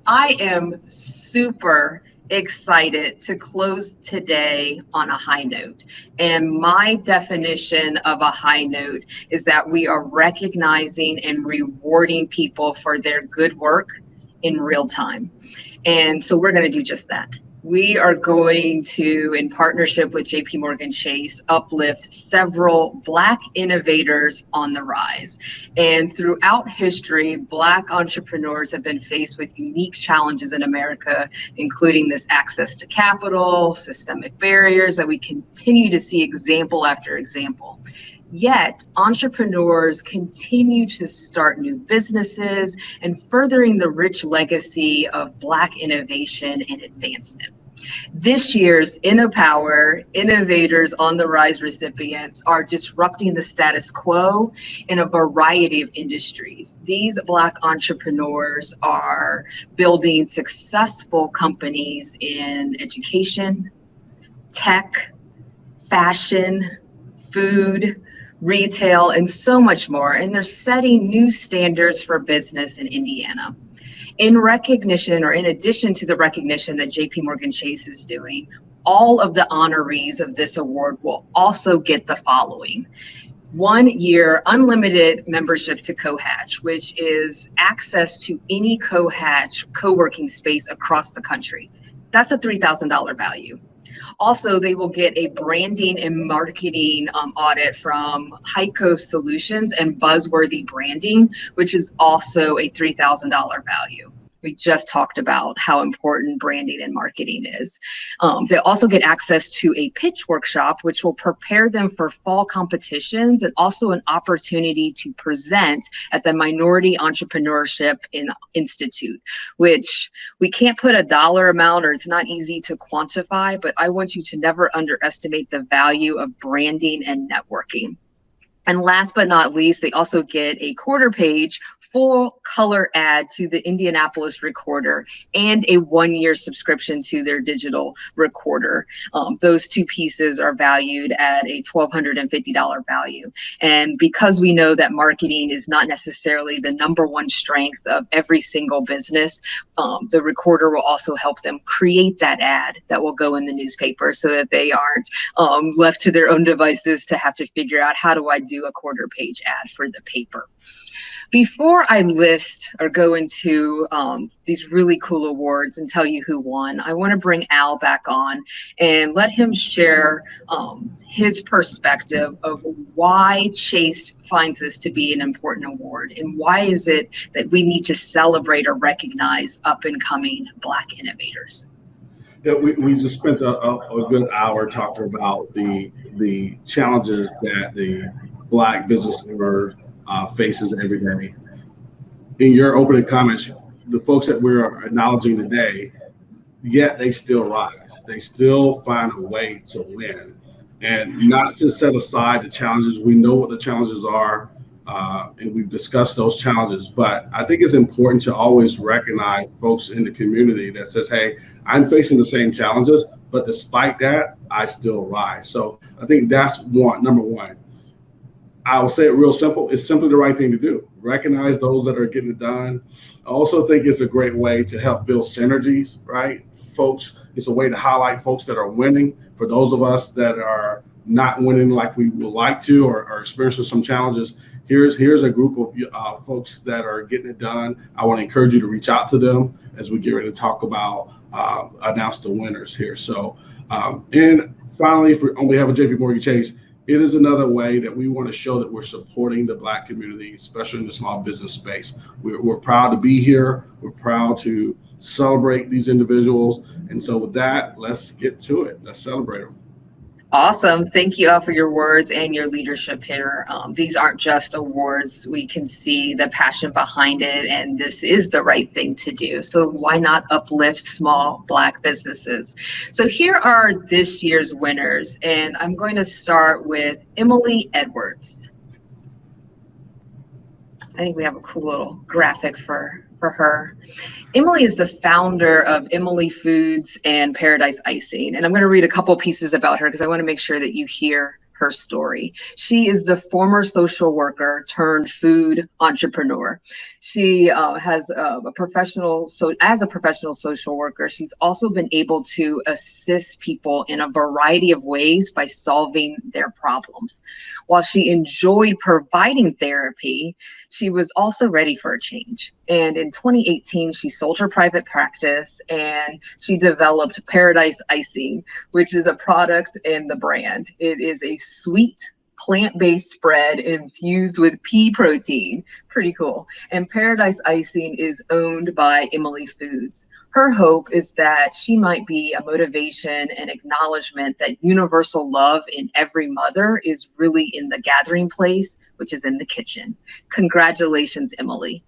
I am super excited to close today on a high note. And my definition of a high note is that we are recognizing and rewarding people for their good work in real time. And so we're going to do just that. We are going to, in partnership with JPMorgan Chase, uplift several Black innovators on the rise. And throughout history, Black entrepreneurs have been faced with unique challenges in America, including this access to capital, systemic barriers that we continue to see example after example. Yet, entrepreneurs continue to start new businesses and furthering the rich legacy of Black innovation and advancement. This year's InnoPower Innovators on the Rise recipients are disrupting the status quo in a variety of industries. These Black entrepreneurs are building successful companies in education, tech, fashion, food, retail, and so much more. And they're setting new standards for business in Indiana. In recognition, or in addition to the recognition that JPMorgan Chase is doing, all of the honorees of this award will also get the following: 1 year unlimited membership to CoHatch, which is access to any CoHatch co-working space across the country. That's a $3,000 value. Also, they will get a branding and marketing audit from Heiko Solutions and Buzzworthy Branding, which is also a $3,000 value. We just talked about how important branding and marketing is. They also get access to a pitch workshop, which will prepare them for fall competitions, and also an opportunity to present at the Minority Entrepreneurship Institute, which we can't put a dollar amount, or it's not easy to quantify, but I want you to never underestimate the value of branding and networking. And last but not least, they also get a quarter page full color ad to the Indianapolis Recorder and a 1-year subscription to their digital recorder. Those two pieces are valued at a $1,250 value. And because we know that marketing is not necessarily the number one strength of every single business, the recorder will also help them create that ad that will go in the newspaper, so that they aren't left to their own devices to have to figure out, how do I do a quarter page ad for the paper? Before I list or go into these really cool awards and tell you who won, I want to bring Al back on and let him share his perspective of why Chase finds this to be an important award, and why is it that we need to celebrate or recognize up and coming Black innovators. Yeah, we just spent a good hour talking about the challenges that the Black business owner faces every day. In your opening comments, the folks that we're acknowledging today, yet they still rise. They still find a way to win, and not to set aside the challenges. We know what the challenges are, and we've discussed those challenges. But I think it's important to always recognize folks in the community that says, hey, I'm facing the same challenges, but despite that, I still rise. So I think that's number one. I will say it real simple. It's simply the right thing to do. Recognize those that are getting it done. I also think it's a great way to help build synergies, right? Folks, it's a way to highlight folks that are winning. For those of us that are not winning like we would like to, or are experiencing some challenges, here's a group of folks that are getting it done. I want to encourage you to reach out to them as we get ready to talk about, announce the winners here. So, and finally, on behalf of JPMorgan Chase, it is another way that we want to show that we're supporting the Black community, especially in the small business space. We're proud to be here. We're proud to celebrate these individuals. And so with that, let's get to it. Let's celebrate them. Awesome. Thank you all for your words and your leadership here. These aren't just awards. We can see the passion behind it, and this is the right thing to do. So why not uplift small Black businesses? So here are this year's winners, and I'm going to start with Emily Edwards. I think we have a cool little graphic for her. Emily is the founder of Emily Foods and Paradise Icing. And I'm going to read a couple pieces about her because I want to make sure that you hear her story. She is the former social worker turned food entrepreneur. She has a professional, so as a professional social worker, she's also been able to assist people in a variety of ways by solving their problems. While she enjoyed providing therapy, she was also ready for a change. And in 2018, she sold her private practice and she developed Paradise Icing, which is a product and the brand. It is a sweet plant-based spread infused with pea protein. Pretty cool. And Paradise Icing is owned by Emily Foods. Her hope is that she might be a motivation and acknowledgement that universal love in every mother is really in the gathering place, which is in the kitchen. Congratulations, Emily.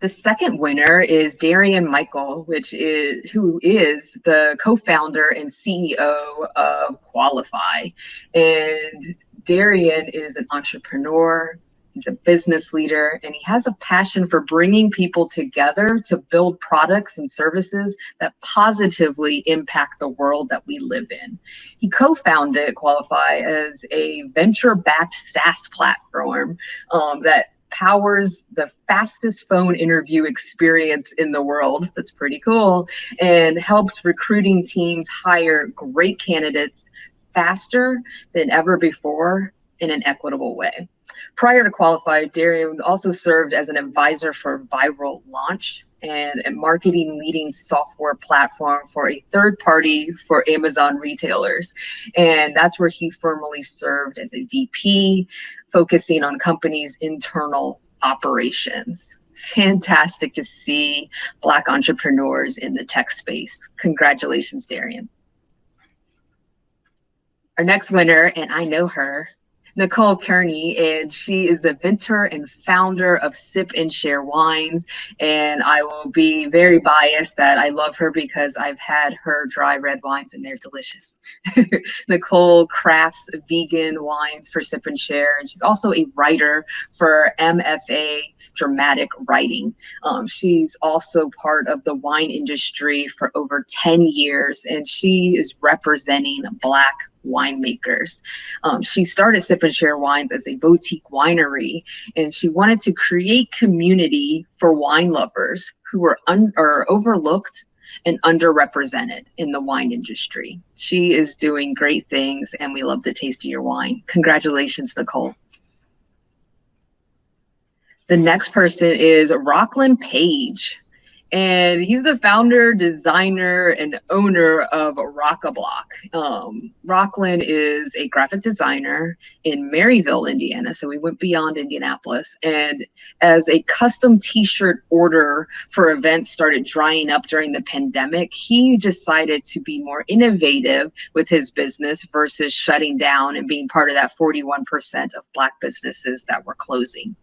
The second winner is Darian Michael, who is the co-founder and CEO of Qualify. And Darian is an entrepreneur, he's a business leader, and he has a passion for bringing people together to build products and services that positively impact the world that we live in. He co-founded Qualify as a venture-backed SaaS platform that powers the fastest phone interview experience in the world. That's pretty cool. And helps recruiting teams hire great candidates faster than ever before in an equitable way. Prior to Qualify, Darian also served as an advisor for Viral Launch and a marketing leading software platform for a third party for Amazon retailers. And that's where he formerly served as a VP, focusing on companies' internal operations. Fantastic to see Black entrepreneurs in the tech space. Congratulations, Darian. Our next winner, and I know her, Nicole Kearney, and she is the inventor and founder of Sip and Share Wines. And I will be very biased that I love her because I've had her dry red wines and they're delicious. Nicole crafts vegan wines for Sip and Share, and she's also a writer for MFA Dramatic Writing. She's also part of the wine industry for over 10 years, and she is representing Black winemakers. She started Sip and Share Wines as a boutique winery, and she wanted to create community for wine lovers who were overlooked and underrepresented in the wine industry. She is doing great things, and we love the taste of your wine. Congratulations, Nicole. The next person is Rockland Page, and he's the founder, designer, and owner of Rock-A-Block. Rockland is a graphic designer in Maryville, Indiana, so we went beyond Indianapolis. And as a custom t-shirt order for events started drying up during the pandemic, he decided to be more innovative with his business versus shutting down and being part of that 41% of Black businesses that were closing.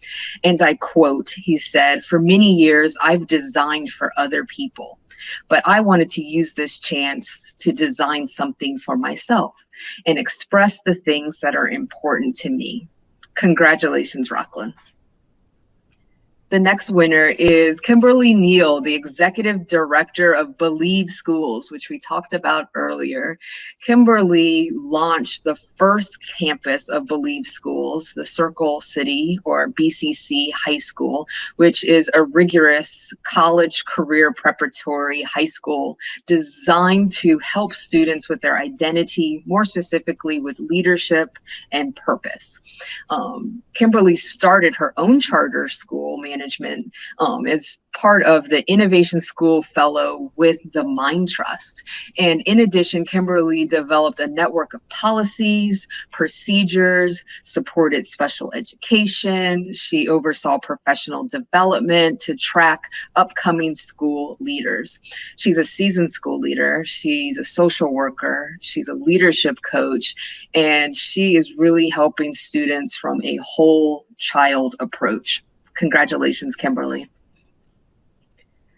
And I quote, he said, "For many years, I've designed for other people, but I wanted to use this chance to design something for myself and express the things that are important to me." Congratulations, Rockland. The next winner is Kimberly Neal, the executive director of Believe Schools, which we talked about earlier. Kimberly launched the first campus of Believe Schools, the Circle City or BCC High School, which is a rigorous college career preparatory high school designed to help students with their identity, more specifically with leadership and purpose. Kimberly started her own charter school management as part of the Innovation School Fellow with the Mind Trust. And in addition, Kimberly developed a network of policies, procedures, supported special education. She oversaw professional development to track upcoming school leaders. She's a seasoned school leader. She's a social worker. She's a leadership coach, and she is really helping students from a whole child approach. Congratulations, Kimberly.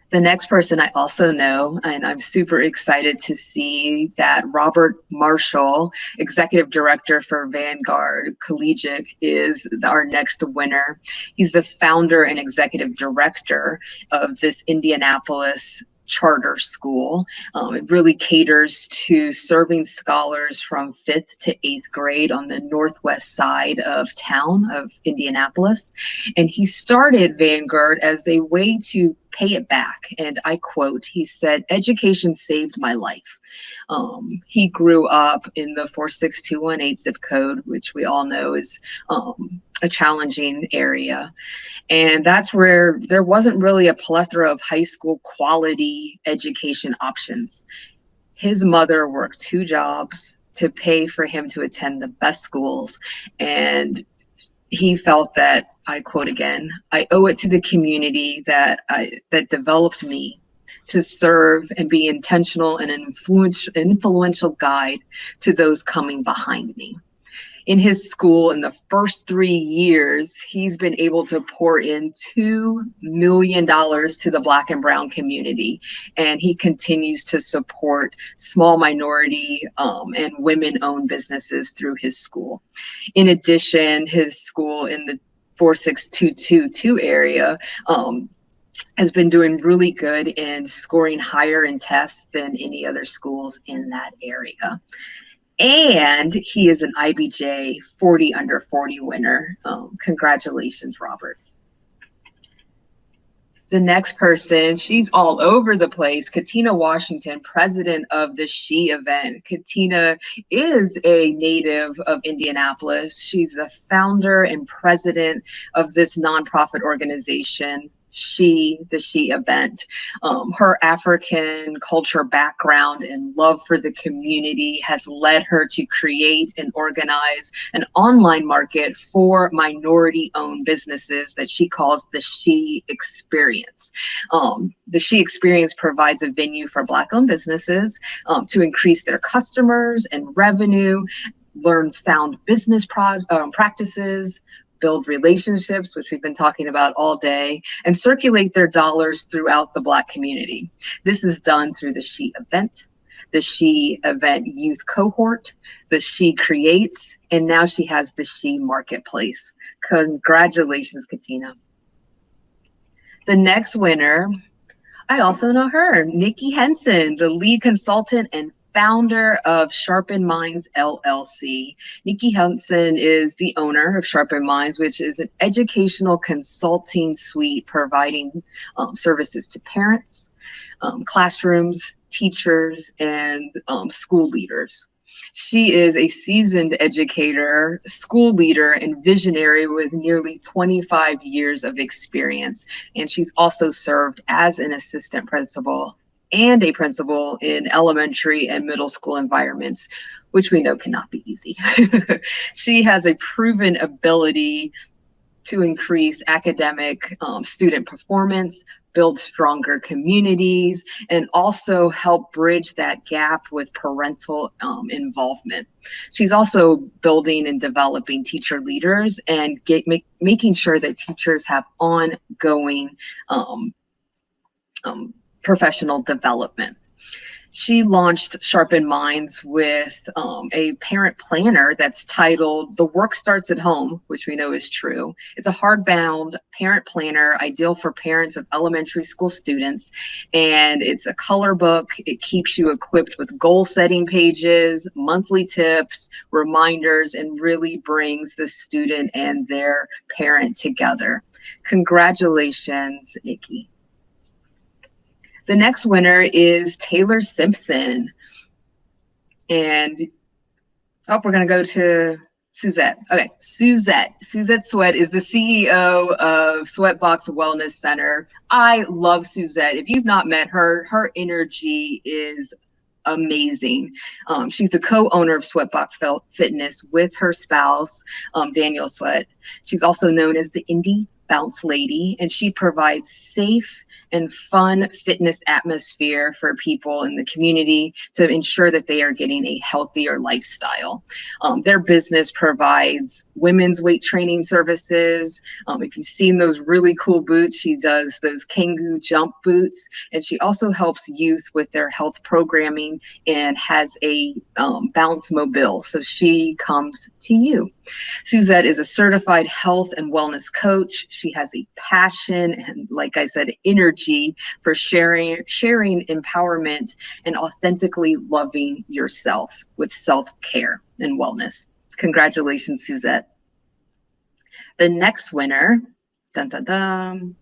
The next person I also know, and I'm super excited to see that Robert Marshall, Executive Director for Vanguard Collegiate, is our next winner. He's the founder and Executive Director of this Indianapolis charter school. It really caters to serving scholars from 5th to 8th grade on the northwest side of town of Indianapolis. And he started Vanguard as a way to pay it back. And I quote, he said, "Education saved my life." He grew up in the 46218 zip code, which we all know is a challenging area. And that's where there wasn't really a plethora of high school quality education options. His mother worked 2 jobs to pay for him to attend the best schools. And he felt that, I quote again, "I owe it to the community that developed me to serve and be intentional and an influential guide to those coming behind me." In his school, in the first 3 years, he's been able to pour in $2 million to the Black and Brown community. And he continues to support small minority and women-owned businesses through his school. In addition, his school in the 46222 area has been doing really good in scoring higher in tests than any other schools in that area. And he is an IBJ 40 under 40 winner. Congratulations, Robert. The next person, she's all over the place, Katina Washington, president of the She event. Katina is a native of Indianapolis. She's the founder and president of this nonprofit organization, the She event. Her African culture background and love for the community has led her to create and organize an online market for minority-owned businesses that she calls the She Experience. The She Experience provides a venue for Black-owned businesses to increase their customers and revenue, learn sound business practices, build relationships, which we've been talking about all day, and circulate their dollars throughout the Black community. This is done through the She event, the She event youth cohort, the She Creates, and now she has the She Marketplace. Congratulations, Katina. The next winner, I also know her, Nikki Henson, the lead consultant and founder of Sharpen Minds LLC. Nikki Henson is the owner of Sharpen Minds, which is an educational consulting suite providing services to parents, classrooms, teachers, and school leaders. She is a seasoned educator, school leader, and visionary with nearly 25 years of experience. And she's also served as an assistant principal and a principal in elementary and middle school environments, which we know cannot be easy. She has a proven ability to increase academic student performance, build stronger communities, and also help bridge that gap with parental involvement. She's also building and developing teacher leaders and making sure that teachers have ongoing professional development. She launched Sharpen Minds with a parent planner that's titled The Work Starts at Home, which we know is true. It's a hardbound parent planner ideal for parents of elementary school students. And it's a color book. It keeps you equipped with goal setting pages, monthly tips, reminders, and really brings the student and their parent together. Congratulations, Nikki. The next winner is Taylor Simpson. And, we're going to go to Suzette. Okay, Suzette Sweat is the CEO of Sweatbox Wellness Center. I love Suzette. If you've not met her, her energy is amazing. She's the co-owner of Sweatbox Fitness with her spouse, Daniel Sweat. She's also known as the Indie Bounce Lady, and she provides safe and fun fitness atmosphere for people in the community to ensure that they are getting a healthier lifestyle. Their business provides women's weight training services. If you've seen those really cool boots, she does those Kangoo jump boots. And she also helps youth with their health programming and has a Bounce Mobile. So she comes to you. Suzette is a certified health and wellness coach. She has a passion and, like I said, energy energy for sharing empowerment and authentically loving yourself with self-care and wellness. Congratulations, Suzette. The next winner, dun, dun, dun.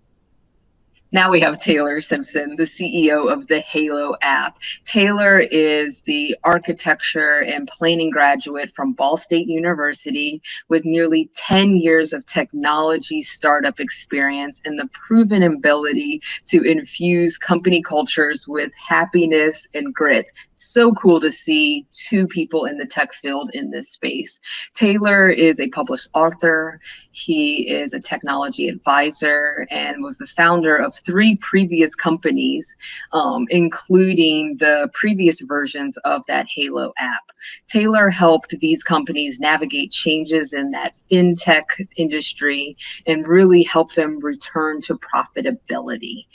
Now we have Taylor Simpson, the CEO of the Halo app. Taylor is the architecture and planning graduate from Ball State University with nearly 10 years of technology startup experience and the proven ability to infuse company cultures with happiness and grit. So cool to see two people in the tech field in this space. Taylor is a published author. He is a technology advisor and was the founder of 3 previous companies, including the previous versions of that Halo app. Taylor helped these companies navigate changes in that fintech industry and really help them return to profitability.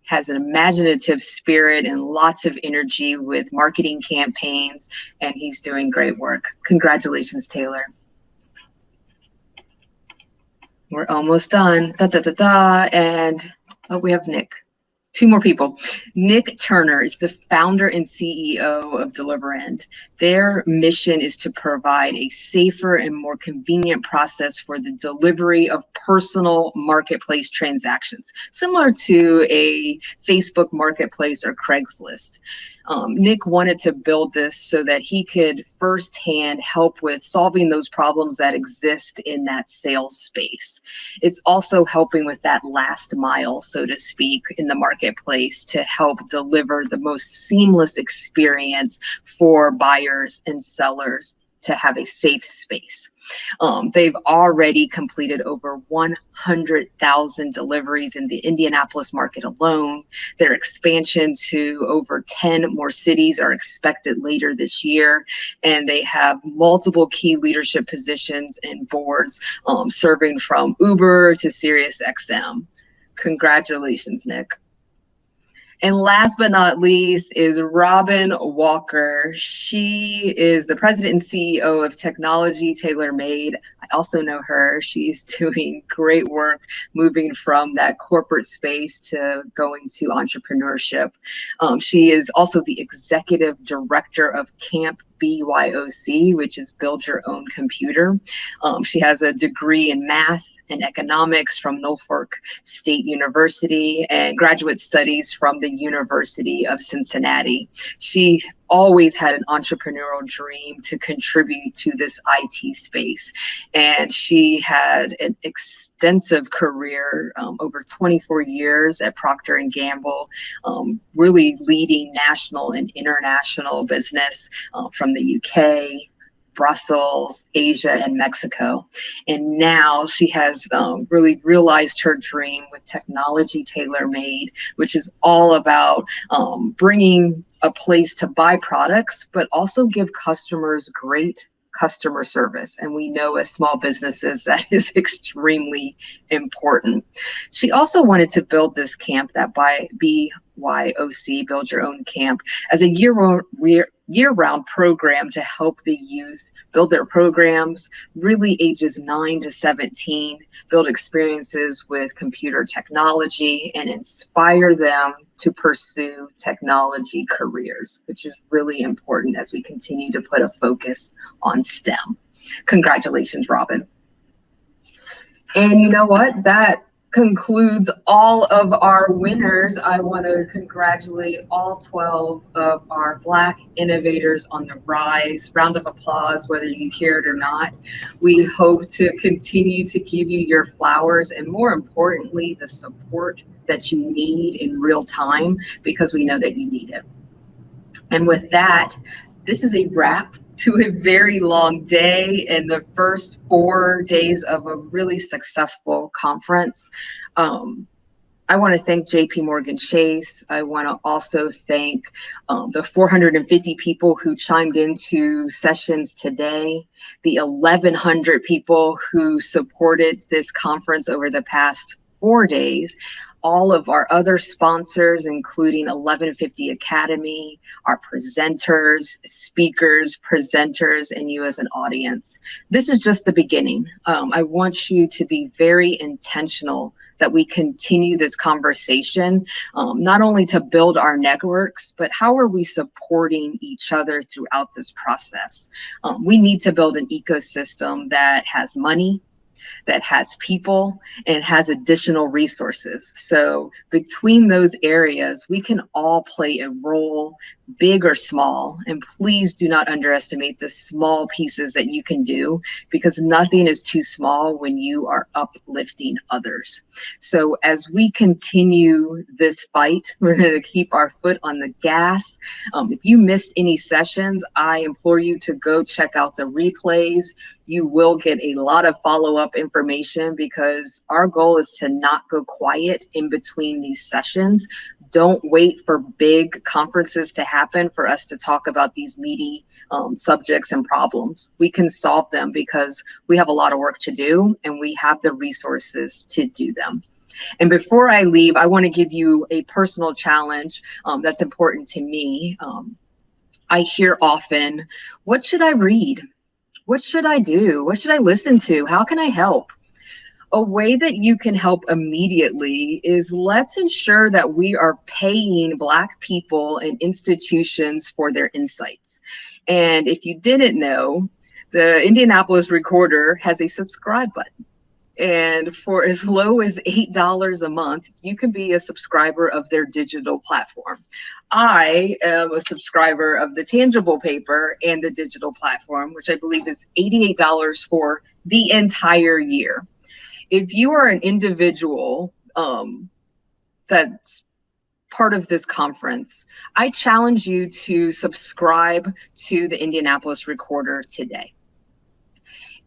Has an imaginative spirit and lots of energy with marketing campaigns, and he's doing great work. Congratulations, Taylor. We're almost done. And we have Nick. 2 more people. Nick Turner is the founder and CEO of Deliverend. Their mission is to provide a safer and more convenient process for the delivery of personal marketplace transactions, similar to a Facebook marketplace or Craigslist. Nick wanted to build this so that he could firsthand help with solving those problems that exist in that sales space. It's also helping with that last mile, so to speak, in the marketplace to help deliver the most seamless experience for buyers and sellers to have a safe space. They've already completed over 100,000 deliveries in the Indianapolis market alone. Their expansion to over 10 more cities are expected later this year. And they have multiple key leadership positions and boards, serving from Uber to SiriusXM. Congratulations, Nick. And last but not least is Robin Walker. She is the president and CEO of Technology Tailor Made. I also know her. She's doing great work moving from that corporate space to going to entrepreneurship. She is also the executive director of Camp BYOC, which is Build Your Own Computer. She has a degree in math and economics from Norfolk State University and graduate studies from the University of Cincinnati. She always had an entrepreneurial dream to contribute to this IT space. And she had an extensive career, over 24 years at Procter & Gamble, really leading national and international business from the UK, Brussels, Asia, and Mexico. And now she has really realized her dream with Technology Tailor Made, which is all about bringing a place to buy products, but also give customers great customer service. And we know as small businesses, that is extremely important. She also wanted to build this camp, that BYOC, Build Your Own Camp, as a year-round program to help the youth build their programs, really ages 9 to 17, build experiences with computer technology and inspire them to pursue technology careers, which is really important as we continue to put a focus on STEM. Congratulations, Robin. And you know what? That concludes all of our winners. I want to congratulate all 12 of our Black innovators on the rise. Round of applause, whether you hear it or not. We hope to continue to give you your flowers and, more importantly, the support that you need in real time, because we know that you need it. And with that, this is a wrap to a very long day and the first 4 days of a really successful conference. I want to thank JPMorgan Chase. I want to also thank the 450 people who chimed into sessions today, the 1,100 people who supported this conference over the past 4 days, all of our other sponsors, including 1150 Academy, our presenters, speakers, presenters, and you as an audience. This is just the beginning. I want you to be very intentional that we continue this conversation, not only to build our networks, but how are we supporting each other throughout this process? We need to build an ecosystem that has money, that has people, and has additional resources. So between those areas, we can all play a role, big or small. And please do not underestimate the small pieces that you can do, because nothing is too small when you are uplifting others. So as we continue this fight, we're going to keep our foot on the gas. If you missed any sessions, I implore you to go check out the replays. You will get a lot of follow-up information, because our goal is to not go quiet in between these sessions. Don't wait for big conferences to happen for us to talk about these meaty subjects and problems. We can solve them because we have a lot of work to do, and we have the resources to do them. And before I leave, I want to give you a personal challenge that's important to me. I hear often, what should I read? What should I do? What should I listen to? How can I help? A way that you can help immediately is, let's ensure that we are paying Black people and institutions for their insights. And if you didn't know, the Indianapolis Recorder has a subscribe button. And for as low as $8 a month, you can be a subscriber of their digital platform. I am a subscriber of the tangible paper and the digital platform, which I believe is $88 for the entire year. If you are an individual that's part of this conference, I challenge you to subscribe to the Indianapolis Recorder today.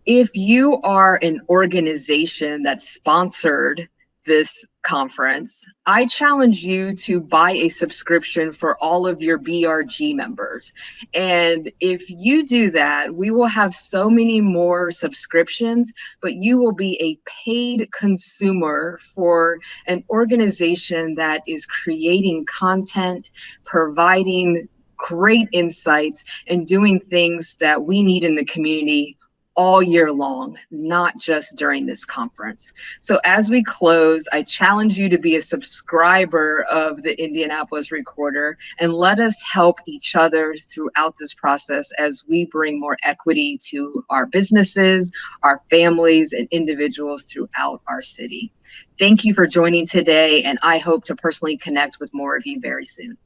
If you are an organization that sponsored this conference, I challenge you to buy a subscription for all of your BRG members. And if you do that, we will have so many more subscriptions, but you will be a paid consumer for an organization that is creating content, providing great insights, and doing things that we need in the community all year long, not just during this conference. So as we close, I challenge you to be a subscriber of the Indianapolis Recorder, and let us help each other throughout this process as we bring more equity to our businesses, our families, and individuals throughout our city. Thank you for joining today, and I hope to personally connect with more of you very soon.